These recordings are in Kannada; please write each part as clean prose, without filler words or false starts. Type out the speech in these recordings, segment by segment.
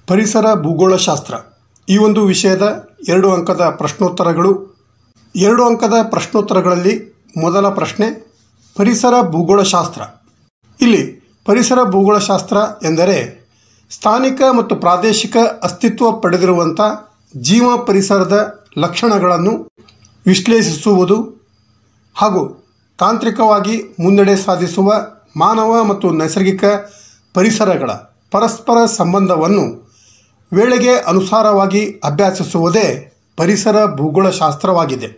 ಪರಿಸರ ಭೂಗೋಳಶಾಸ್ತ್ರ ಈ ಒಂದು ವಿಷಯದ 2 ಅಂಕದ ಪ್ರಶ್ನೋತ್ತರಗಳು. 2 ಅಂಕದ ಪ್ರಶ್ನೋತ್ತರಗಳಲ್ಲಿ ಮೊದಲ ಪ್ರಶ್ನೆ ಪರಿಸರ ಭೂಗೋಳಶಾಸ್ತ್ರ. ಇಲ್ಲಿ ಪರಿಸರ ಭೂಗೋಳಶಾಸ್ತ್ರ ಎಂದರೆ ಸ್ಥಾನಿಕ ಮತ್ತು ಪ್ರಾದೇಶಿಕ ಅಸ್ತಿತ್ವ ಪಡೆದಿರುವಂಥ ಜೀವ ಪರಿಸರದ ಲಕ್ಷಣಗಳನ್ನು ವಿಶ್ಲೇಷಿಸುವುದು ಹಾಗೂ ತಾಂತ್ರಿಕವಾಗಿ ಮುನ್ನಡೆ ಸಾಧಿಸುವ ಮಾನವ ಮತ್ತು ನೈಸರ್ಗಿಕ ಪರಿಸರಗಳ ಪರಸ್ಪರ ಸಂಬಂಧವನ್ನು ವೇಳೆಗೆ ಅನುಸಾರವಾಗಿ ಅಭ್ಯಾಸಿಸುವುದೇ ಪರಿಸರ ಭೂಗೋಳಶಾಸ್ತ್ರವಾಗಿದೆ.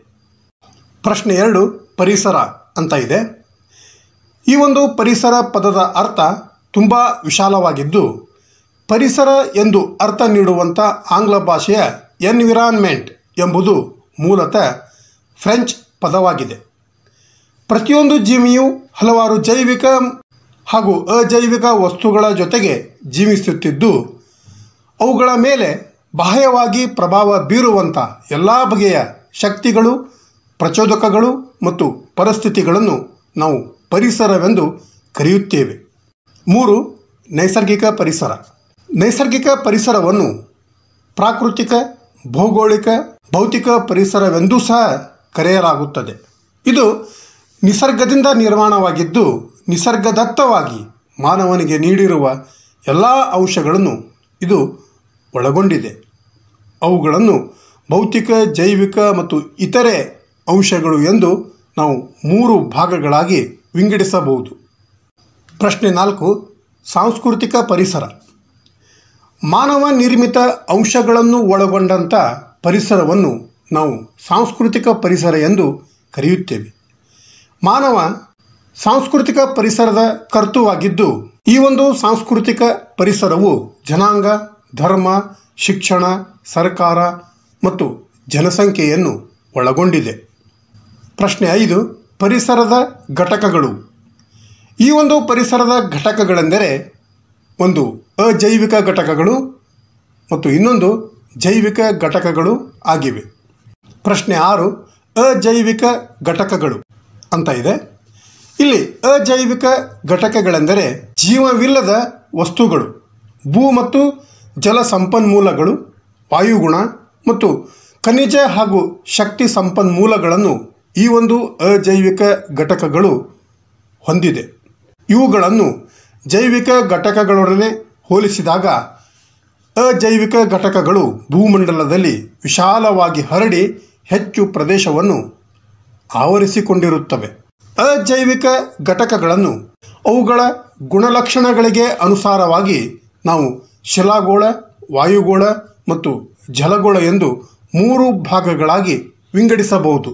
ಪ್ರಶ್ನೆ 2 ಪರಿಸರ ಅಂತ ಇದೆ. ಈ ಒಂದು ಪರಿಸರ ಪದದ ಅರ್ಥ ತುಂಬ ವಿಶಾಲವಾಗಿದ್ದು, ಪರಿಸರ ಎಂದು ಅರ್ಥ ನೀಡುವಂಥ ಆಂಗ್ಲ ಭಾಷೆಯ ಎನ್ವಿರಾನ್ಮೆಂಟ್ ಎಂಬುದು ಮೂಲತಃ ಫ್ರೆಂಚ್ ಪದವಾಗಿದೆ. ಪ್ರತಿಯೊಂದು ಜೀವಿಯು ಹಲವಾರು ಜೈವಿಕ ಹಾಗೂ ಅಜೈವಿಕ ವಸ್ತುಗಳ ಜೊತೆಗೆ ಜೀವಿಸುತ್ತಿದ್ದು, ಅವುಗಳ ಮೇಲೆ ಬಾಹ್ಯವಾಗಿ ಪ್ರಭಾವ ಬೀರುವಂಥ ಎಲ್ಲ ಬಗೆಯ ಶಕ್ತಿಗಳು, ಪ್ರಚೋದಕಗಳು ಮತ್ತು ಪರಿಸ್ಥಿತಿಗಳನ್ನು ನಾವು ಪರಿಸರವೆಂದು ಕರೆಯುತ್ತೇವೆ. 3 ನೈಸರ್ಗಿಕ ಪರಿಸರ. ನೈಸರ್ಗಿಕ ಪರಿಸರವನ್ನು ಪ್ರಾಕೃತಿಕ, ಭೌಗೋಳಿಕ, ಭೌತಿಕ ಪರಿಸರವೆಂದೂ ಸಹ ಕರೆಯಲಾಗುತ್ತದೆ. ಇದು ನಿಸರ್ಗದಿಂದ ನಿರ್ಮಾಣವಾಗಿದ್ದು, ನಿಸರ್ಗದತ್ತವಾಗಿ ಮಾನವನಿಗೆ ನೀಡಿರುವ ಎಲ್ಲ ಅಂಶಗಳನ್ನು ಇದು ಒಳಗೊಂಡಿದೆ. ಅವುಗಳನ್ನು ಭೌತಿಕ, ಜೈವಿಕ ಮತ್ತು ಇತರೆ ಅಂಶಗಳು ಎಂದು ನಾವು 3 ಭಾಗಗಳಾಗಿ ವಿಂಗಡಿಸಬಹುದು. ಪ್ರಶ್ನೆ 4 ಸಾಂಸ್ಕೃತಿಕ ಪರಿಸರ. ಮಾನವ ನಿರ್ಮಿತ ಅಂಶಗಳನ್ನು ಒಳಗೊಂಡಂಥ ಪರಿಸರವನ್ನು ನಾವು ಸಾಂಸ್ಕೃತಿಕ ಪರಿಸರ ಎಂದು ಕರೆಯುತ್ತೇವೆ. ಮಾನವ ಸಾಂಸ್ಕೃತಿಕ ಪರಿಸರದ ಕರ್ತೃವಾಗಿದ್ದು, ಈ ಒಂದು ಸಾಂಸ್ಕೃತಿಕ ಪರಿಸರವು ಜನಾಂಗ, ಧರ್ಮ, ಶಿಕ್ಷಣ, ಸರ್ಕಾರ ಮತ್ತು ಜನಸಂಖ್ಯೆಯನ್ನು ಒಳಗೊಂಡಿದೆ. ಪ್ರಶ್ನೆ 5 ಪರಿಸರದ ಘಟಕಗಳು. ಈ ಒಂದು ಪರಿಸರದ ಘಟಕಗಳೆಂದರೆ ಒಂದು ಅಜೈವಿಕ ಘಟಕಗಳು ಮತ್ತು ಇನ್ನೊಂದು ಜೈವಿಕ ಘಟಕಗಳು ಆಗಿವೆ. ಪ್ರಶ್ನೆ 6 ಅಜೈವಿಕ ಘಟಕಗಳು ಅಂತ ಇದೆ. ಇಲ್ಲಿ ಅಜೈವಿಕ ಘಟಕಗಳೆಂದರೆ ಜೀವವಿಲ್ಲದ ವಸ್ತುಗಳು, ಭೂ ಮತ್ತು ಜಲ ಸಂಪನ್ಮೂಲಗಳು, ವಾಯುಗುಣ ಮತ್ತು ಖನಿಜ ಹಾಗೂ ಶಕ್ತಿ ಸಂಪನ್ಮೂಲಗಳನ್ನು ಈ ಒಂದು ಅಜೈವಿಕ ಘಟಕಗಳು ಹೊಂದಿದೆ. ಇವುಗಳನ್ನು ಜೈವಿಕ ಘಟಕಗಳೊಡನೆ ಹೋಲಿಸಿದಾಗ ಅಜೈವಿಕ ಘಟಕಗಳು ಭೂಮಂಡಲದಲ್ಲಿ ವಿಶಾಲವಾಗಿ ಹರಡಿ ಹೆಚ್ಚು ಪ್ರದೇಶವನ್ನು ಆವರಿಸಿಕೊಂಡಿರುತ್ತವೆ. ಅಜೈವಿಕ ಘಟಕಗಳನ್ನು ಅವುಗಳ ಗುಣಲಕ್ಷಣಗಳಿಗೆ ಅನುಸಾರವಾಗಿ ನಾವು ಶಿಲಾಗೋಳ, ವಾಯುಗೋಳ ಮತ್ತು ಜಲಗೋಳ ಎಂದು 3 ಭಾಗಗಳಾಗಿ ವಿಂಗಡಿಸಬಹುದು.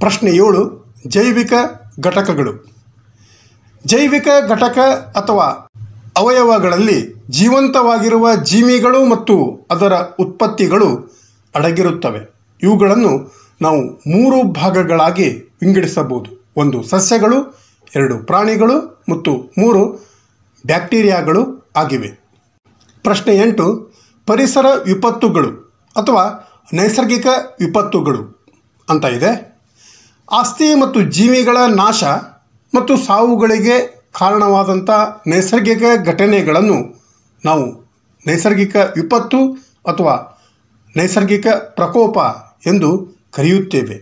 ಪ್ರಶ್ನೆ 7 ಜೈವಿಕ ಘಟಕಗಳು. ಜೈವಿಕ ಘಟಕ ಅಥವಾ ಅವಯವಗಳಲ್ಲಿ ಜೀವಂತವಾಗಿರುವ ಜೀವಿಗಳು ಮತ್ತು ಅದರ ಉತ್ಪತ್ತಿಗಳು ಅಡಗಿರುತ್ತವೆ. ಇವುಗಳನ್ನು ನಾವು 3 ಭಾಗಗಳಾಗಿ ವಿಂಗಡಿಸಬಹುದು. 1 ಸಸ್ಯಗಳು, 2 ಪ್ರಾಣಿಗಳು ಮತ್ತು 3 ಬ್ಯಾಕ್ಟೀರಿಯಾಗಳು ಆಗಿವೆ. ಪ್ರಶ್ನೆ 8 ಪರಿಸರ ವಿಪತ್ತುಗಳು ಅಥವಾ ನೈಸರ್ಗಿಕ ವಿಪತ್ತುಗಳು ಅಂತ ಇದೆ. ಆಸ್ತಿ ಮತ್ತು ಜೀವಿಗಳ ನಾಶ ಮತ್ತು ಸಾವುಗಳಿಗೆ ಕಾರಣವಾದಂಥ ನೈಸರ್ಗಿಕ ಘಟನೆಗಳನ್ನು ನಾವು ನೈಸರ್ಗಿಕ ವಿಪತ್ತು ಅಥವಾ ನೈಸರ್ಗಿಕ ಪ್ರಕೋಪ ಎಂದು ಕರೆಯುತ್ತೇವೆ.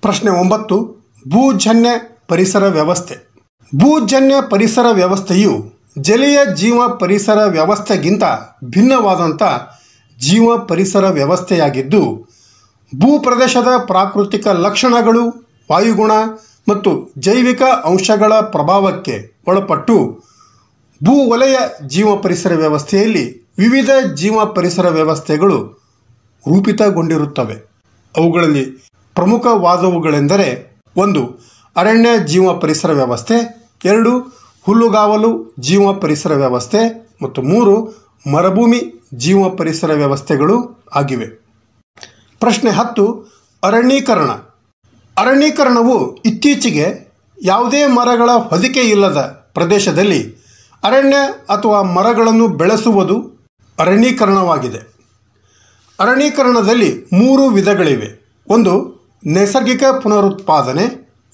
ಪ್ರಶ್ನೆ 9 ಭೂಜನ್ಯ ಪರಿಸರ ವ್ಯವಸ್ಥೆ. ಭೂಜನ್ಯ ಪರಿಸರ ವ್ಯವಸ್ಥೆಯು ಜಲೀಯ ಜೀವ ಪರಿಸರ ವ್ಯವಸ್ಥೆಗಿಂತ ಭಿನ್ನವಾದಂಥ ಜೀವ ಪರಿಸರ ವ್ಯವಸ್ಥೆಯಾಗಿದ್ದು, ಭೂಪ್ರದೇಶದ ಪ್ರಾಕೃತಿಕ ಲಕ್ಷಣಗಳು, ವಾಯುಗುಣ ಮತ್ತು ಜೈವಿಕ ಅಂಶಗಳ ಪ್ರಭಾವಕ್ಕೆ ಒಳಪಟ್ಟು ಭೂವಲಯ ಜೀವ ಪರಿಸರ ವ್ಯವಸ್ಥೆಯಲ್ಲಿ ವಿವಿಧ ಜೀವ ಪರಿಸರ ವ್ಯವಸ್ಥೆಗಳು ರೂಪಿತಗೊಂಡಿರುತ್ತವೆ. ಅವುಗಳಲ್ಲಿ ಪ್ರಮುಖವಾದವುಗಳೆಂದರೆ 1 ಅರಣ್ಯ ಜೀವ ಪರಿಸರ ವ್ಯವಸ್ಥೆ, 2 ಹುಲ್ಲುಗಾವಲು ಜೀವ ಪರಿಸರ ವ್ಯವಸ್ಥೆ ಮತ್ತು 3 ಮರುಭೂಮಿ ಜೀವ ಪರಿಸರ ವ್ಯವಸ್ಥೆಗಳು ಆಗಿವೆ. ಪ್ರಶ್ನೆ 10 ಅರಣ್ಯೀಕರಣ. ಅರಣ್ಯೀಕರಣವು ಇತ್ತೀಚೆಗೆ ಯಾವುದೇ ಮರಗಳ ಹೊದಿಕೆ ಇಲ್ಲದ ಪ್ರದೇಶದಲ್ಲಿ ಅರಣ್ಯ ಅಥವಾ ಮರಗಳನ್ನು ಬೆಳೆಸುವುದು ಅರಣ್ಯೀಕರಣವಾಗಿದೆ. ಅರಣ್ಯೀಕರಣದಲ್ಲಿ 3 ವಿಧಗಳಿವೆ. 1 ನೈಸರ್ಗಿಕ ಪುನರುತ್ಪಾದನೆ,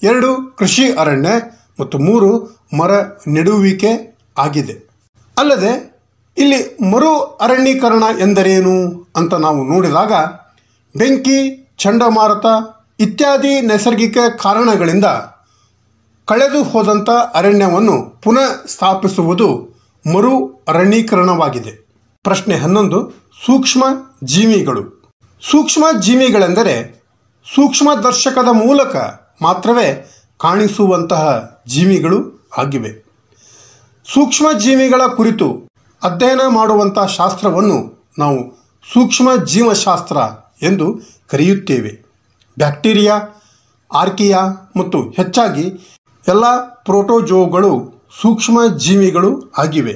2 ಕೃಷಿ ಅರಣ್ಯ ಮತ್ತು 3 ಮರ ನೆಡುವಿಕೆ ಆಗಿದೆ. ಅಲ್ಲದೆ ಇಲ್ಲಿ ಮರು ಅರಣ್ಯೀಕರಣ ಎಂದರೇನು ಅಂತ ನಾವು ನೋಡಿದಾಗ ಬೆಂಕಿ, ಚಂಡಮಾರುತ ಇತ್ಯಾದಿ ನೈಸರ್ಗಿಕ ಕಾರಣಗಳಿಂದ ಕಳೆದು ಹೋದಂಥ ಅರಣ್ಯವನ್ನು ಪುನಃ ಸ್ಥಾಪಿಸುವುದು ಮರು ಅರಣ್ಯೀಕರಣವಾಗಿದೆ. ಪ್ರಶ್ನೆ 11. ಸೂಕ್ಷ್ಮ ಜೀವಿಗಳು. ಸೂಕ್ಷ್ಮ ಜೀವಿಗಳೆಂದರೆ ಸೂಕ್ಷ್ಮದರ್ಶಕದ ಮೂಲಕ ಮಾತ್ರವೇ ಕಾಣಿಸುವಂತಹ ಜೀವಿಗಳು ಆಗಿವೆ. ಸೂಕ್ಷ್ಮ ಜೀವಿಗಳ ಕುರಿತು ಅಧ್ಯಯನ ಮಾಡುವಂಥ ಶಾಸ್ತ್ರವನ್ನು ನಾವು ಸೂಕ್ಷ್ಮ ಜೀವಶಾಸ್ತ್ರ ಎಂದು ಕರೆಯುತ್ತೇವೆ. ಬ್ಯಾಕ್ಟೀರಿಯಾ, ಆರ್ಕಿಯಾ ಮತ್ತು ಹೆಚ್ಚಾಗಿ ಎಲ್ಲ ಪ್ರೋಟೋಜೋಗಳು ಸೂಕ್ಷ್ಮ ಜೀವಿಗಳು ಆಗಿವೆ.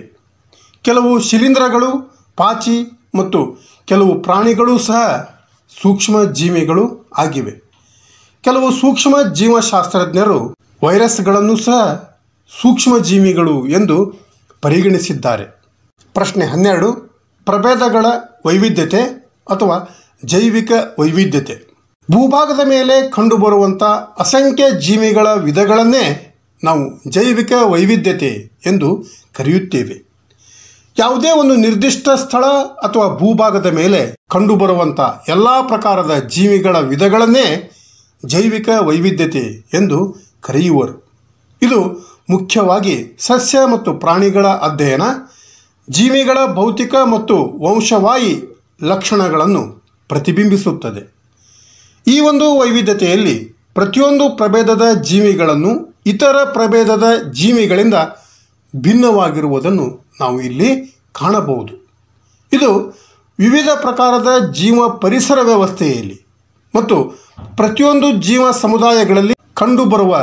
ಕೆಲವು ಶಿಲೀಂಧ್ರಗಳು, ಪಾಚಿ ಮತ್ತು ಕೆಲವು ಪ್ರಾಣಿಗಳು ಸಹ ಸೂಕ್ಷ್ಮ ಜೀವಿಗಳು ಆಗಿವೆ. ಕೆಲವು ಸೂಕ್ಷ್ಮ ಜೀವಶಾಸ್ತ್ರಜ್ಞರು ವೈರಸ್ಗಳನ್ನು ಸಹ ಸೂಕ್ಷ್ಮ ಜೀವಿಗಳು ಎಂದು ಪರಿಗಣಿಸಿದ್ದಾರೆ. ಪ್ರಶ್ನೆ 12. ಪ್ರಭೇದಗಳ ವೈವಿಧ್ಯತೆ ಅಥವಾ ಜೈವಿಕ ವೈವಿಧ್ಯತೆ. ಭೂಭಾಗದ ಮೇಲೆ ಕಂಡುಬರುವಂಥ ಅಸಂಖ್ಯ ಜೀವಿಗಳ ವಿಧಗಳನ್ನೇ ನಾವು ಜೈವಿಕ ವೈವಿಧ್ಯತೆ ಎಂದು ಕರೆಯುತ್ತೇವೆ. ಯಾವುದೇ ಒಂದು ನಿರ್ದಿಷ್ಟ ಸ್ಥಳ ಅಥವಾ ಭೂಭಾಗದ ಮೇಲೆ ಕಂಡುಬರುವಂಥ ಎಲ್ಲ ಪ್ರಕಾರದ ಜೀವಿಗಳ ವಿಧಗಳನ್ನೇ ಜೈವಿಕ ವೈವಿಧ್ಯತೆ ಎಂದು ಕರೆಯುವರು. ಇದು ಮುಖ್ಯವಾಗಿ ಸಸ್ಯ ಮತ್ತು ಪ್ರಾಣಿಗಳ ಅಧ್ಯಯನ, ಜೀವಿಗಳ ಭೌತಿಕ ಮತ್ತು ವಂಶವಾಹಿ ಲಕ್ಷಣಗಳನ್ನು ಪ್ರತಿಬಿಂಬಿಸುತ್ತದೆ. ಈ ಒಂದು ವೈವಿಧ್ಯತೆಯಲ್ಲಿ ಪ್ರತಿಯೊಂದು ಪ್ರಭೇದದ ಜೀವಿಗಳನ್ನು ಇತರ ಪ್ರಭೇದದ ಜೀವಿಗಳಿಂದ ಭಿನ್ನವಾಗಿರುವುದನ್ನು ನಾವು ಇಲ್ಲಿ ಕಾಣಬಹುದು. ಇದು ವಿವಿಧ ಪ್ರಕಾರದ ಜೀವ ಪರಿಸರ ವ್ಯವಸ್ಥೆಯಲ್ಲಿ ಮತ್ತು ಪ್ರತಿಯೊಂದು ಜೀವ ಸಮುದಾಯಗಳಲ್ಲಿ ಕಂಡುಬರುವ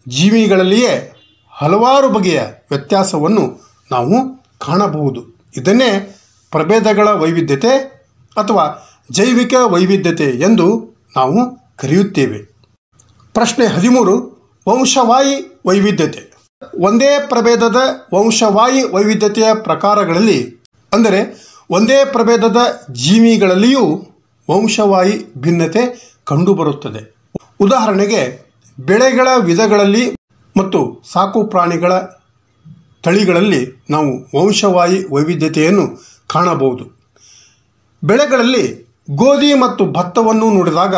ಜೀವಿಗಳಲ್ಲಿಯೇ ಹಲವಾರು ಬಗೆಯ ವ್ಯತ್ಯಾಸವನ್ನು ನಾವು ಕಾಣಬಹುದು. ಇದನ್ನೇ ಪ್ರಭೇದಗಳ ವೈವಿಧ್ಯತೆ ಅಥವಾ ಜೈವಿಕ ವೈವಿಧ್ಯತೆ ಎಂದು ನಾವು ಕರೆಯುತ್ತೇವೆ. ಪ್ರಶ್ನೆ 13. ವಂಶವಾಹಿ ವೈವಿಧ್ಯತೆ. ಒಂದೇ ಪ್ರಭೇದದ ವಂಶವಾಹಿ ವೈವಿಧ್ಯತೆಯ ಪ್ರಕಾರಗಳಲ್ಲಿ, ಅಂದರೆ ಒಂದೇ ಪ್ರಭೇದದ ಜೀವಿಗಳಲ್ಲಿಯೂ ವಂಶವಾಹಿ ಭಿನ್ನತೆ ಕಂಡುಬರುತ್ತದೆ. ಉದಾಹರಣೆಗೆ ಬೆಳೆಗಳ ವಿಧಗಳಲ್ಲಿ ಮತ್ತು ಸಾಕು ಪ್ರಾಣಿಗಳ ತಳಿಗಳಲ್ಲಿ ನಾವು ವಂಶವಾಹಿ ವೈವಿಧ್ಯತೆಯನ್ನು ಕಾಣಬಹುದು. ಬೆಳೆಗಳಲ್ಲಿ ಗೋಧಿ ಮತ್ತು ಭತ್ತವನ್ನು ನೋಡಿದಾಗ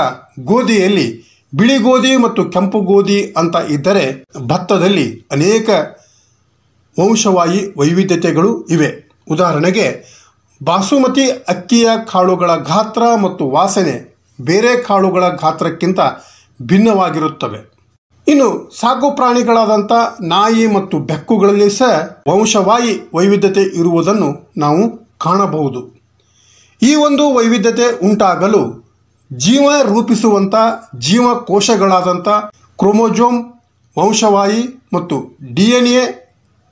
ಗೋಧಿಯಲ್ಲಿ ಬಿಳಿ ಗೋಧಿ ಮತ್ತು ಕೆಂಪು ಗೋಧಿ ಅಂತ ಇದ್ದರೆ, ಭತ್ತದಲ್ಲಿ ಅನೇಕ ವಂಶವಾಹಿ ವೈವಿಧ್ಯತೆಗಳು ಇವೆ. ಉದಾಹರಣೆಗೆ ಬಾಸುಮತಿ ಅಕ್ಕಿಯ ಕಾಳುಗಳ ಗಾತ್ರ ಮತ್ತು ವಾಸನೆ ಬೇರೆ ಕಾಳುಗಳ ಗಾತ್ರಕ್ಕಿಂತ ಭಿನ್ನವಾಗಿರುತ್ತವೆ. ಇನ್ನು ಸಾಕು ಪ್ರಾಣಿಗಳಾದಂಥ ನಾಯಿ ಮತ್ತು ಬೆಕ್ಕುಗಳಲ್ಲಿ ಸಹ ವಂಶವಾಹಿ ವೈವಿಧ್ಯತೆ ಇರುವುದನ್ನು ನಾವು ಕಾಣಬಹುದು. ಈ ಒಂದು ವೈವಿಧ್ಯತೆ ಉಂಟಾಗಲು ಜೀವ ರೂಪಿಸುವಂಥ ಜೀವಕೋಶಗಳಾದಂಥ ಕ್ರೋಮೋಜೋಮ್, ವಂಶವಾಹಿ ಮತ್ತು DNA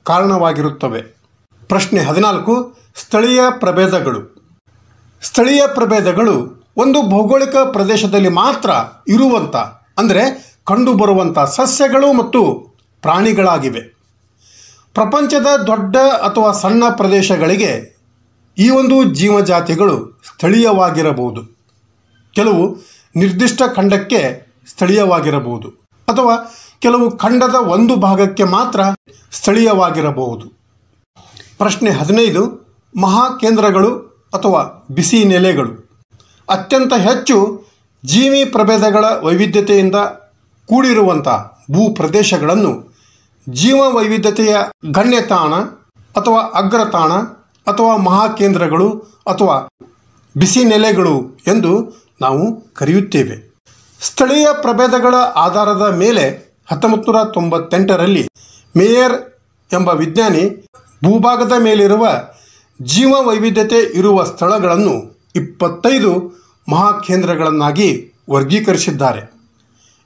ಕಾರಣವಾಗಿರುತ್ತವೆ. ಪ್ರಶ್ನೆ 14. ಸ್ಥಳೀಯ ಪ್ರಭೇದಗಳು. ಸ್ಥಳೀಯ ಪ್ರಭೇದಗಳು ಒಂದು ಭೌಗೋಳಿಕ ಪ್ರದೇಶದಲ್ಲಿ ಮಾತ್ರ ಇರುವಂಥ, ಅಂದರೆ ಕಂಡುಬರುವಂಥ ಸಸ್ಯಗಳು ಮತ್ತು ಪ್ರಾಣಿಗಳಾಗಿವೆ. ಪ್ರಪಂಚದ ದೊಡ್ಡ ಅಥವಾ ಸಣ್ಣ ಪ್ರದೇಶಗಳಿಗೆ ಈ ಒಂದು ಜೀವಜಾತಿಗಳು ಸ್ಥಳೀಯವಾಗಿರಬಹುದು. ಕೆಲವು ನಿರ್ದಿಷ್ಟ ಖಂಡಕ್ಕೆ ಸ್ಥಳೀಯವಾಗಿರಬಹುದು ಅಥವಾ ಕೆಲವು ಖಂಡದ ಒಂದು ಭಾಗಕ್ಕೆ ಮಾತ್ರ ಸ್ಥಳೀಯವಾಗಿರಬಹುದು. ಪ್ರಶ್ನೆ 15. ಮಹಾಕೇಂದ್ರಗಳು ಅಥವಾ ಬಿಸಿ ನೆಲೆಗಳು. ಅತ್ಯಂತ ಹೆಚ್ಚು ಜೀವಿ ಪ್ರಭೇದಗಳ ವೈವಿಧ್ಯತೆಯಿಂದ ಕೂಡಿರುವಂಥ ಭೂಪ್ರದೇಶಗಳನ್ನು ಜೀವ ವೈವಿಧ್ಯತೆಯ ಗಣ್ಯತಾಣ ಅಥವಾ ಅಗ್ರತಾಣ ಅಥವಾ ಮಹಾಕೇಂದ್ರಗಳು ಅಥವಾ ಬಿಸಿ ನೆಲೆಗಳು ಎಂದು ನಾವು ಕರೆಯುತ್ತೇವೆ. ಸ್ಥಳೀಯ ಪ್ರಭೇದಗಳ ಆಧಾರದ ಮೇಲೆ 1998ರಲ್ಲಿ ಮೇಯರ್ ಎಂಬ ವಿಜ್ಞಾನಿ ಭೂಭಾಗದ ಮೇಲಿರುವ ಜೀವ ವೈವಿಧ್ಯತೆ ಇರುವ ಸ್ಥಳಗಳನ್ನು 25 ಮಹಾಕೇಂದ್ರಗಳನ್ನಾಗಿ ವರ್ಗೀಕರಿಸಿದ್ದಾರೆ.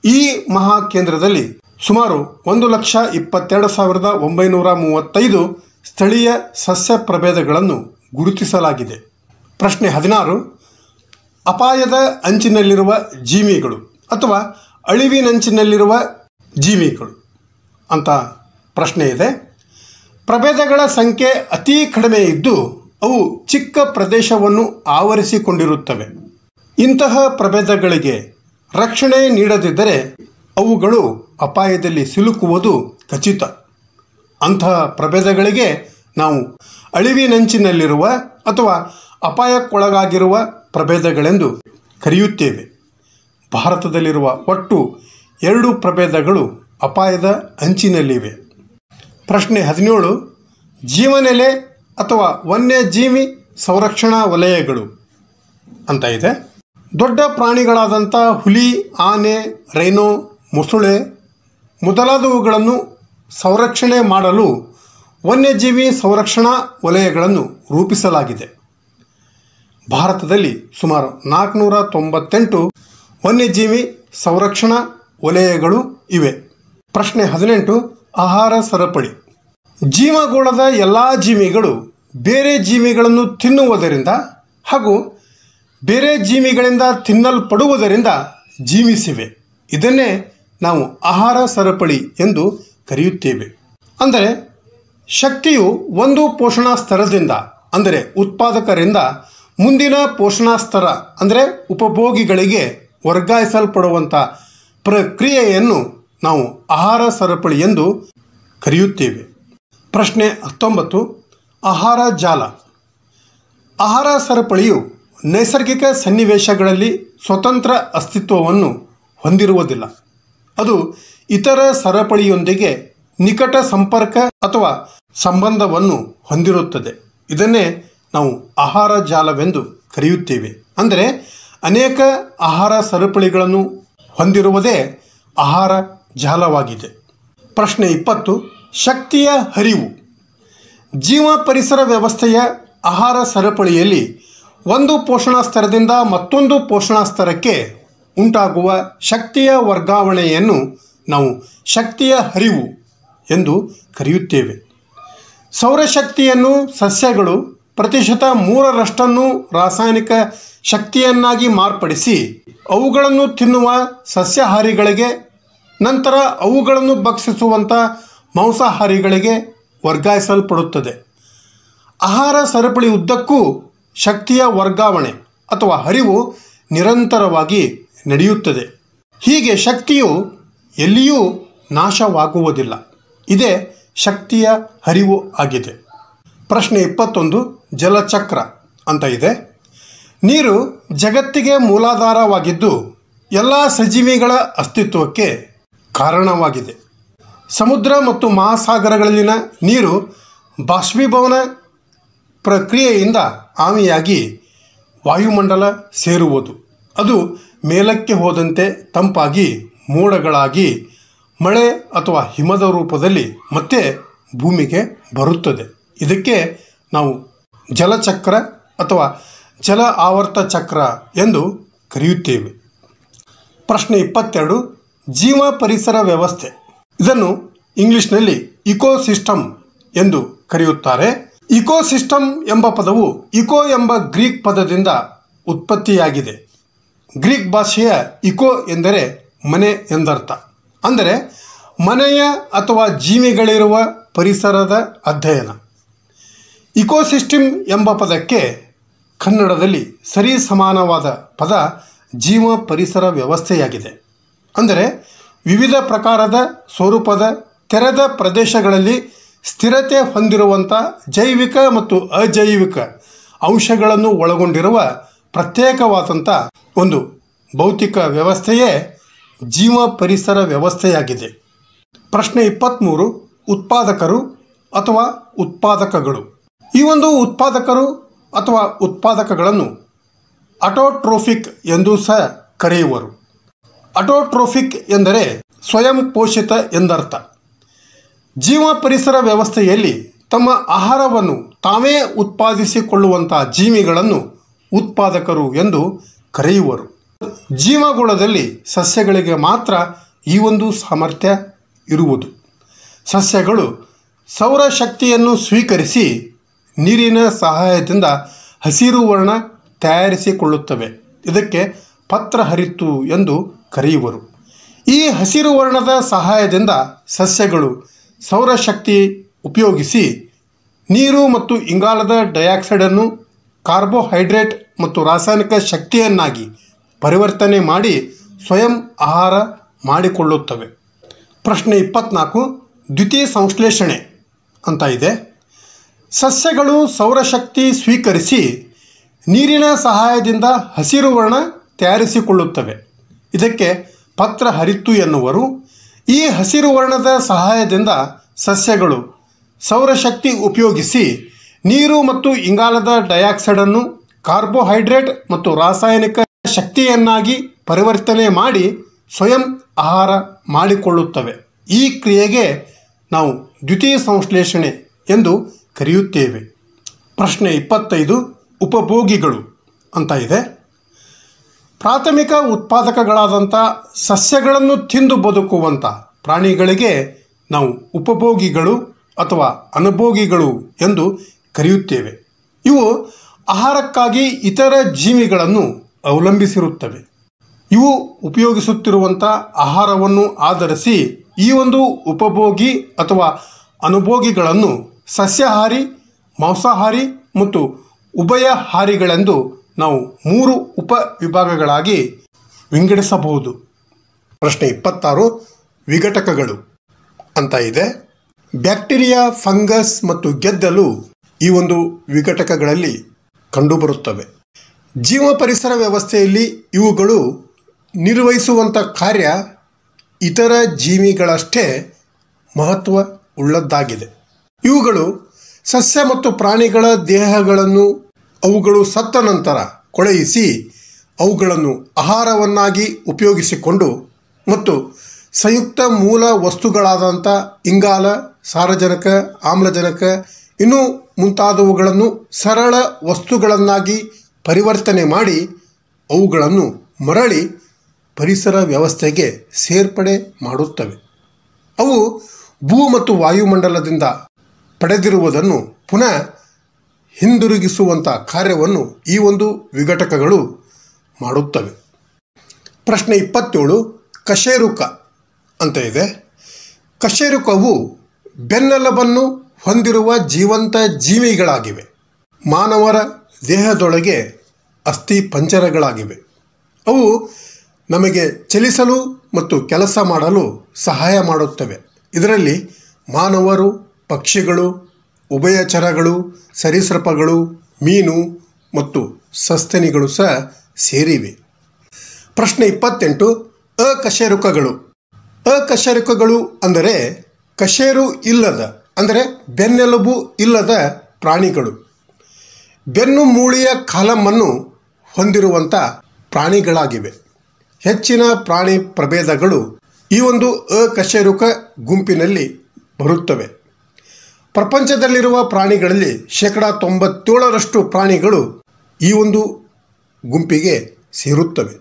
ಈ ಮಹಾಕೇಂದ್ರದಲ್ಲಿ ಸುಮಾರು 1,22,935 ಸ್ಥಳೀಯ ಸಸ್ಯ ಪ್ರಭೇದಗಳನ್ನು ಗುರುತಿಸಲಾಗಿದೆ. ಪ್ರಶ್ನೆ 16. ಅಪಾಯದ ಅಂಚಿನಲ್ಲಿರುವ ಜೀವಿಗಳು ಅಥವಾ ಅಳಿವಿನಂಚಿನಲ್ಲಿರುವ ಜೀವಿಗಳು ಅಂತ ಪ್ರಶ್ನೆ ಇದೆ. ಪ್ರಭೇದಗಳ ಸಂಖ್ಯೆ ಅತಿ ಕಡಿಮೆ ಇದ್ದು ಅವು ಚಿಕ್ಕ ಪ್ರದೇಶವನ್ನು ಆವರಿಸಿಕೊಂಡಿರುತ್ತವೆ. ಇಂತಹ ಪ್ರಭೇದಗಳಿಗೆ ರಕ್ಷಣೆ ನೀಡದಿದ್ದರೆ ಅವುಗಳು ಅಪಾಯದಲ್ಲಿ ಸಿಲುಕುವುದು ಖಚಿತ. ಅಂತಹ ಪ್ರಭೇದಗಳಿಗೆ ನಾವು ಅಳಿವಿನಂಚಿನಲ್ಲಿರುವ ಅಥವಾ ಅಪಾಯಕ್ಕೊಳಗಾಗಿರುವ ಪ್ರಭೇದಗಳೆಂದು ಕರೆಯುತ್ತೇವೆ. ಭಾರತದಲ್ಲಿರುವ ಒಟ್ಟು 2 ಪ್ರಭೇದಗಳು ಅಪಾಯದ ಅಂಚಿನಲ್ಲಿವೆ. ಪ್ರಶ್ನೆ 17. ಜೀವನೆಲೆ ಅಥವಾ ವನ್ಯಜೀವಿ ಸಂರಕ್ಷಣಾ ವಲಯಗಳು ಅಂತ ಇದೆ. ದೊಡ್ಡ ಪ್ರಾಣಿಗಳಾದಂಥ ಹುಲಿ, ಆನೆ, ರೈನೋ, ಮೊಸಳೆ ಮೊದಲಾದವುಗಳನ್ನು ಸಂರಕ್ಷಣೆ ಮಾಡಲು ವನ್ಯಜೀವಿ ಸಂರಕ್ಷಣಾ ವಲಯಗಳನ್ನು ರೂಪಿಸಲಾಗಿದೆ. ಭಾರತದಲ್ಲಿ ಸುಮಾರು 498 ವನ್ಯಜೀವಿ ಸಂರಕ್ಷಣಾ ವಲಯಗಳು ಇವೆ. ಪ್ರಶ್ನೆ 18. ಆಹಾರ ಸರಪಳಿ. ಜೀವಗೋಳದ ಎಲ್ಲ ಜೀವಿಗಳು ಬೇರೆ ಜೀವಿಗಳನ್ನು ತಿನ್ನುವುದರಿಂದ ಹಾಗೂ ಬೇರೆ ಜೀವಿಗಳಿಂದ ತಿನ್ನಲ್ಪಡುವುದರಿಂದ ಜೀವಿಸಿವೆ. ಇದನ್ನೇ ನಾವು ಆಹಾರ ಸರಪಳಿ ಎಂದು ಕರೆಯುತ್ತೇವೆ. ಅಂದರೆ ಶಕ್ತಿಯು ಒಂದು ಪೋಷಣಾ ಸ್ತರದಿಂದ ಅಂದರೆ ಉತ್ಪಾದಕರಿಂದ ಮುಂದಿನ ಪೋಷಣಾ ಸ್ತರ ಅಂದರೆ ಉಪಭೋಗಿಗಳಿಗೆ ವರ್ಗಾಯಿಸಲ್ಪಡುವಂಥ ಪ್ರಕ್ರಿಯೆಯನ್ನು ನಾವು ಆಹಾರ ಸರಪಳಿ ಎಂದು ಕರೆಯುತ್ತೇವೆ. ಪ್ರಶ್ನೆ 19. ಆಹಾರ ಜಾಲ. ಆಹಾರ ಸರಪಳಿಯು ನೈಸರ್ಗಿಕ ಸನ್ನಿವೇಶಗಳಲ್ಲಿ ಸ್ವತಂತ್ರ ಅಸ್ತಿತ್ವವನ್ನು ಹೊಂದಿರುವುದಿಲ್ಲ. ಅದು ಇತರ ಸರಪಳಿಯೊಂದಿಗೆ ನಿಕಟ ಸಂಪರ್ಕ ಅಥವಾ ಸಂಬಂಧವನ್ನು ಹೊಂದಿರುತ್ತದೆ. ಇದನ್ನೇ ನಾವು ಆಹಾರ ಜಾಲವೆಂದು ಕರೆಯುತ್ತೇವೆ. ಅಂದರೆ ಅನೇಕ ಆಹಾರ ಸರಪಳಿಗಳನ್ನು ಹೊಂದಿರುವುದೇ ಆಹಾರ ಜಾಲವಾಗಿದೆ. ಪ್ರಶ್ನೆ 20. ಶಕ್ತಿಯ ಹರಿವು. ಜೀವ ಪರಿಸರ ವ್ಯವಸ್ಥೆಯ ಆಹಾರ ಸರಪಳಿಯಲ್ಲಿ ಒಂದು ಪೋಷಣಾ ಸ್ತರದಿಂದ ಮತ್ತೊಂದು ಪೋಷಣಾ ಸ್ತರಕ್ಕೆ ಉಂಟಾಗುವ ಶಕ್ತಿಯ ವರ್ಗಾವಣೆಯನ್ನು ನಾವು ಶಕ್ತಿಯ ಹರಿವು ಎಂದು ಕರೆಯುತ್ತೇವೆ. ಸೌರಶಕ್ತಿಯನ್ನು ಸಸ್ಯಗಳು ಪ್ರತಿಶತ 3% ರಾಸಾಯನಿಕ ಶಕ್ತಿಯನ್ನಾಗಿ ಮಾರ್ಪಡಿಸಿ ಅವುಗಳನ್ನು ತಿನ್ನುವ ಸಸ್ಯಾಹಾರಿಗಳಿಗೆ, ನಂತರ ಅವುಗಳನ್ನು ಭಕ್ಷಿಸುವಂಥ ಮಾಂಸಾಹಾರಿಗಳಿಗೆ ವರ್ಗಾಯಿಸಲ್ಪಡುತ್ತದೆ. ಆಹಾರ ಸರಪಳಿ ಉದ್ದಕ್ಕೂ ಶಕ್ತಿಯ ವರ್ಗಾವಣೆ ಅಥವಾ ಹರಿವು ನಿರಂತರವಾಗಿ ನಡೆಯುತ್ತದೆ. ಹೀಗೆ ಶಕ್ತಿಯು ಎಲ್ಲಿಯೂ ನಾಶವಾಗುವುದಿಲ್ಲ. ಇದೇ ಶಕ್ತಿಯ ಹರಿವು ಆಗಿದೆ. ಪ್ರಶ್ನೆ 21. ಜಲಚಕ್ರ ಅಂತ ಇದೆ. ನೀರು ಜಗತ್ತಿಗೆ ಮೂಲಾಧಾರವಾಗಿದ್ದು ಎಲ್ಲ ಸಜೀವಿಗಳ ಅಸ್ತಿತ್ವಕ್ಕೆ ಕಾರಣವಾಗಿದೆ. ಸಮುದ್ರ ಮತ್ತು ಮಹಾಸಾಗರಗಳಲ್ಲಿನ ನೀರು ಬಾಷ್ಪೀಭವನ ಪ್ರಕ್ರಿಯೆಯಿಂದ ಆವಿಯಾಗಿ ವಾಯುಮಂಡಲ ಸೇರುವುದು. ಅದು ಮೇಲಕ್ಕೆ ಹೋದಂತೆ ತಂಪಾಗಿ ಮೋಡಗಳಾಗಿ ಮಳೆ ಅಥವಾ ಹಿಮದ ರೂಪದಲ್ಲಿ ಮತ್ತೆ ಭೂಮಿಗೆ ಬರುತ್ತದೆ. ಇದಕ್ಕೆ ನಾವು ಜಲಚಕ್ರ ಅಥವಾ ಜಲ ಆವರ್ತ ಚಕ್ರ ಎಂದು ಕರೆಯುತ್ತೇವೆ. ಪ್ರಶ್ನೆ 22. ಜೀವ ಪರಿಸರ ವ್ಯವಸ್ಥೆ. ಇದನ್ನು ಇಂಗ್ಲಿಷ್ನಲ್ಲಿ ಇಕೋಸಿಸ್ಟಮ್ ಎಂದು ಕರೆಯುತ್ತಾರೆ. ಇಕೋಸಿಸ್ಟಮ್ ಎಂಬ ಪದವು ಇಕೋ ಎಂಬ ಗ್ರೀಕ್ ಪದದಿಂದ ಉತ್ಪತ್ತಿಯಾಗಿದೆ. ಗ್ರೀಕ್ ಭಾಷೆಯ ಇಕೋ ಎಂದರೆ ಮನೆ ಎಂದರ್ಥ. ಅಂದರೆ ಮನೆಯ ಅಥವಾ ಜೀವಿಗಳಿರುವ ಪರಿಸರದ ಅಧ್ಯಯನ. ಇಕೋಸಿಸ್ಟಮ್ ಎಂಬ ಪದಕ್ಕೆ ಕನ್ನಡದಲ್ಲಿ ಸರಿ ಸಮಾನವಾದ ಪದ ಜೀವ ಪರಿಸರ ವ್ಯವಸ್ಥೆಯಾಗಿದೆ. ಅಂದರೆ ವಿವಿಧ ಪ್ರಕಾರದ ಸ್ವರೂಪದ ತೆರೆದ ಪ್ರದೇಶಗಳಲ್ಲಿ ಸ್ಥಿರತೆ ಹೊಂದಿರುವಂಥ ಜೈವಿಕ ಮತ್ತು ಅಜೈವಿಕ ಅಂಶಗಳನ್ನು ಒಳಗೊಂಡಿರುವ ಪ್ರತ್ಯೇಕವಾದಂಥ ಒಂದು ಭೌತಿಕ ವ್ಯವಸ್ಥೆಯೇ ಜೀವ ಪರಿಸರ ವ್ಯವಸ್ಥೆಯಾಗಿದೆ. ಪ್ರಶ್ನೆ 23. ಉತ್ಪಾದಕರು ಅಥವಾ ಉತ್ಪಾದಕಗಳು. ಈ ಒಂದು ಉತ್ಪಾದಕರು ಅಥವಾ ಉತ್ಪಾದಕಗಳನ್ನು ಅಟೋಟ್ರೋಫಿಕ್ ಎಂದು ಸಹ ಕರೆಯುವರು. ಅಟೋಟ್ರೋಫಿಕ್ ಎಂದರೆ ಸ್ವಯಂ ಪೋಷಿತ ಎಂದರ್ಥ. ಜೀವ ಪರಿಸರ ವ್ಯವಸ್ಥೆಯಲ್ಲಿ ತಮ್ಮ ಆಹಾರವನ್ನು ತಾವೇ ಉತ್ಪಾದಿಸಿಕೊಳ್ಳುವಂಥ ಜೀವಿಗಳನ್ನು ಉತ್ಪಾದಕರು ಎಂದು ಕರೆಯುವರು. ಜೀವಗೋಳದಲ್ಲಿ ಸಸ್ಯಗಳಿಗೆ ಮಾತ್ರ ಈ ಒಂದು ಸಾಮರ್ಥ್ಯ ಇರುವುದು. ಸಸ್ಯಗಳು ಸೌರಶಕ್ತಿಯನ್ನು ಸ್ವೀಕರಿಸಿ ನೀರಿನ ಸಹಾಯದಿಂದ ಹಸಿರು ವರ್ಣ ತಯಾರಿಸಿಕೊಳ್ಳುತ್ತವೆ. ಇದಕ್ಕೆ ಪತ್ರಹರಿತು ಎಂದು ಕರೆಯುವರು. ಈ ಹಸಿರು ವರ್ಣದ ಸಹಾಯದಿಂದ ಸಸ್ಯಗಳು ಸೌರಶಕ್ತಿ ಉಪಯೋಗಿಸಿ ನೀರು ಮತ್ತು ಇಂಗಾಲದ ಡೈಆಕ್ಸೈಡನ್ನು ಕಾರ್ಬೋಹೈಡ್ರೇಟ್ ಮತ್ತು ರಾಸಾಯನಿಕ ಶಕ್ತಿಯನ್ನಾಗಿ ಪರಿವರ್ತನೆ ಮಾಡಿ ಸ್ವಯಂ ಆಹಾರ ಮಾಡಿಕೊಳ್ಳುತ್ತವೆ. ಪ್ರಶ್ನೆ 24. ದ್ಯುತಿ ಸಂಶ್ಲೇಷಣೆ ಅಂತ ಇದೆ. ಸಸ್ಯಗಳು ಸೌರಶಕ್ತಿ ಸ್ವೀಕರಿಸಿ ನೀರಿನ ಸಹಾಯದಿಂದ ಹಸಿರು ವರ್ಣ ತಯಾರಿಸಿಕೊಳ್ಳುತ್ತವೆ. ಇದಕ್ಕೆ ಪತ್ರಹರಿತ್ತು ಎನ್ನುವರು. ಈ ಹಸಿರು ವರ್ಣದ ಸಹಾಯದಿಂದ ಸಸ್ಯಗಳು ಸೌರಶಕ್ತಿ ಉಪಯೋಗಿಸಿ ನೀರು ಮತ್ತು ಇಂಗಾಲದ ಡೈಆಕ್ಸೈಡನ್ನು ಕಾರ್ಬೋಹೈಡ್ರೇಟ್ ಮತ್ತು ರಾಸಾಯನಿಕ ಶಕ್ತಿಯನ್ನಾಗಿ ಪರಿವರ್ತನೆ ಮಾಡಿ ಸ್ವಯಂ ಆಹಾರ ಮಾಡಿಕೊಳ್ಳುತ್ತವೆ. ಈ ಕ್ರಿಯೆಗೆ ನಾವು ದ್ವಿತೀಯ ಸಂಶ್ಲೇಷಣೆ ಎಂದು ಕರೆಯುತ್ತೇವೆ. ಪ್ರಶ್ನೆ 25 ಉಪಭೋಗಿಗಳು ಅಂತ ಇದೆ. ಪ್ರಾಥಮಿಕ ಉತ್ಪಾದಕಗಳಾದಂಥ ಸಸ್ಯಗಳನ್ನು ತಿಂದು ಬದುಕುವಂಥ ಪ್ರಾಣಿಗಳಿಗೆ ನಾವು ಉಪಭೋಗಿಗಳು ಅಥವಾ ಅನುಭೋಗಿಗಳು ಎಂದು ಕರೆಯುತ್ತೇವೆ. ಇವು ಆಹಾರಕ್ಕಾಗಿ ಇತರ ಜೀವಿಗಳನ್ನು ಅವಲಂಬಿಸಿರುತ್ತವೆ. ಇವು ಉಪಯೋಗಿಸುತ್ತಿರುವಂಥ ಆಹಾರವನ್ನು ಆಧರಿಸಿ ಈ ಒಂದು ಉಪಭೋಗಿ ಅಥವಾ ಅನುಭೋಗಿಗಳನ್ನು ಸಸ್ಯಾಹಾರಿ, ಮಾಂಸಾಹಾರಿ ಮತ್ತು ಉಭಯಹಾರಿಗಳೆಂದು ನಾವು 3 ಉಪವಿಭಾಗಗಳಾಗಿ ವಿಂಗಡಿಸಬಹುದು. ಪ್ರಶ್ನೆ 26 ವಿಘಟಕಗಳು ಅಂತ ಇದೆ. ಬ್ಯಾಕ್ಟೀರಿಯಾ, ಫಂಗಸ್ ಮತ್ತು ಗೆದ್ದಲು ಈ ಒಂದು ವಿಘಟಕಗಳಲ್ಲಿ ಕಂಡುಬರುತ್ತವೆ. ಜೀವ ಪರಿಸರ ವ್ಯವಸ್ಥೆಯಲ್ಲಿ ಇವುಗಳು ನಿರ್ವಹಿಸುವಂಥ ಕಾರ್ಯ ಇತರ ಜೀವಿಗಳಷ್ಟೇ ಮಹತ್ವ ಉಳ್ಳದ್ದಾಗಿದೆ. ಇವುಗಳು ಸಸ್ಯ ಮತ್ತು ಪ್ರಾಣಿಗಳ ದೇಹಗಳನ್ನು ಅವುಗಳು ಸತ್ತ ನಂತರ ಕೊಳೆಯಿಸಿ ಅವುಗಳನ್ನು ಆಹಾರವನ್ನಾಗಿ ಉಪಯೋಗಿಸಿಕೊಂಡು ಮತ್ತು ಸಂಯುಕ್ತ ಮೂಲ ವಸ್ತುಗಳಾದಂಥ ಇಂಗಾಲ, ಸಾರಜನಕ, ಆಮ್ಲಜನಕ ಇನ್ನೂ ಮುಂತಾದವುಗಳನ್ನು ಸರಳ ವಸ್ತುಗಳನ್ನಾಗಿ ಪರಿವರ್ತನೆ ಮಾಡಿ ಅವುಗಳನ್ನು ಮರಳಿ ಪರಿಸರ ವ್ಯವಸ್ಥೆಗೆ ಸೇರ್ಪಡೆ ಮಾಡುತ್ತವೆ. ಅವು ಭೂ ಮತ್ತು ವಾಯುಮಂಡಲದಿಂದ ಪಡೆದಿರುವುದನ್ನು ಪುನಃ ಹಿಂದಿರುಗಿಸುವಂಥ ಕಾರ್ಯವನ್ನು ಈ ಒಂದು ವಿಘಟಕಗಳು ಮಾಡುತ್ತವೆ. ಪ್ರಶ್ನೆ 27 ಕಶೇರುಕ ಅಂತ ಇದೆ. ಕಶೇರುಕವು ಬೆನ್ನೆಲುಬನ್ನು ಹೊಂದಿರುವ ಜೀವಂತ ಜೀವಿಗಳಾಗಿವೆ. ಮಾನವರ ದೇಹದೊಳಗೆ ಅಸ್ಥಿ ಪಂಜರಗಳಾಗಿವೆ. ಅವು ನಮಗೆ ಚಲಿಸಲು ಮತ್ತು ಕೆಲಸ ಮಾಡಲು ಸಹಾಯ ಮಾಡುತ್ತವೆ. ಇದರಲ್ಲಿ ಮಾನವರು, ಪಕ್ಷಿಗಳು, ಉಭಯಚರಗಳು, ಸರೀಸೃಪಗಳು, ಮೀನು ಮತ್ತು ಸಸ್ತನಿಗಳು ಸಹ ಸೇರಿವೆ. ಪ್ರಶ್ನೆ 28 ಅಕಶೇರುಕಗಳು. ಅಕಶೇರುಕಗಳು ಅಂದರೆ ಕಶೇರು ಇಲ್ಲದ ಅಂದರೆ ಬೆನ್ನೆಲುಬು ಇಲ್ಲದ ಪ್ರಾಣಿಗಳು. ಬೆನ್ನು ಮೂಳೆಯ ಕಾಲಮನ್ನು ಹೊಂದಿರುವಂಥ ಪ್ರಾಣಿಗಳಾಗಿವೆ. ಹೆಚ್ಚಿನ ಪ್ರಾಣಿ ಪ್ರಭೇದಗಳು ಈ ಒಂದು ಅಕಶೇರುಕ ಗುಂಪಿನಲ್ಲಿ ಬರುತ್ತವೆ. ಪ್ರಪಂಚದಲ್ಲಿರುವ ಪ್ರಾಣಿಗಳಲ್ಲಿ 97% ಪ್ರಾಣಿಗಳು ಈ ಒಂದು ಗುಂಪಿಗೆ ಸೇರುತ್ತವೆ.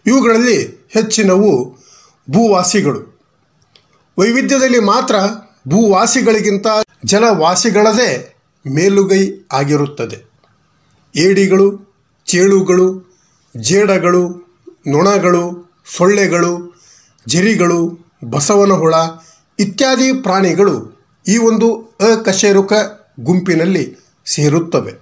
ಇವುಗಳಲ್ಲಿ ಹೆಚ್ಚಿನವು ಭೂವಾಸಿಗಳು. ವೈವಿಧ್ಯದಲ್ಲಿ ಮಾತ್ರ ಭೂವಾಸಿಗಳಿಗಿಂತ ಜಲವಾಸಿಗಳದೇ ಮೇಲುಗೈ ಆಗಿರುತ್ತದೆ. ಏಡಿಗಳು, ಚೇಳುಗಳು, ಜೇಡಗಳು, ನೊಣಗಳು, ಸೊಳ್ಳೆಗಳು, ಝರಿಗಳು, ಬಸವನ ಹುಳ ಇತ್ಯಾದಿ ಪ್ರಾಣಿಗಳು ಈ ಒಂದು ಅಕಶೇರುಕ ಗುಂಪಿನಲ್ಲಿ ಸೇರುತ್ತವೆ.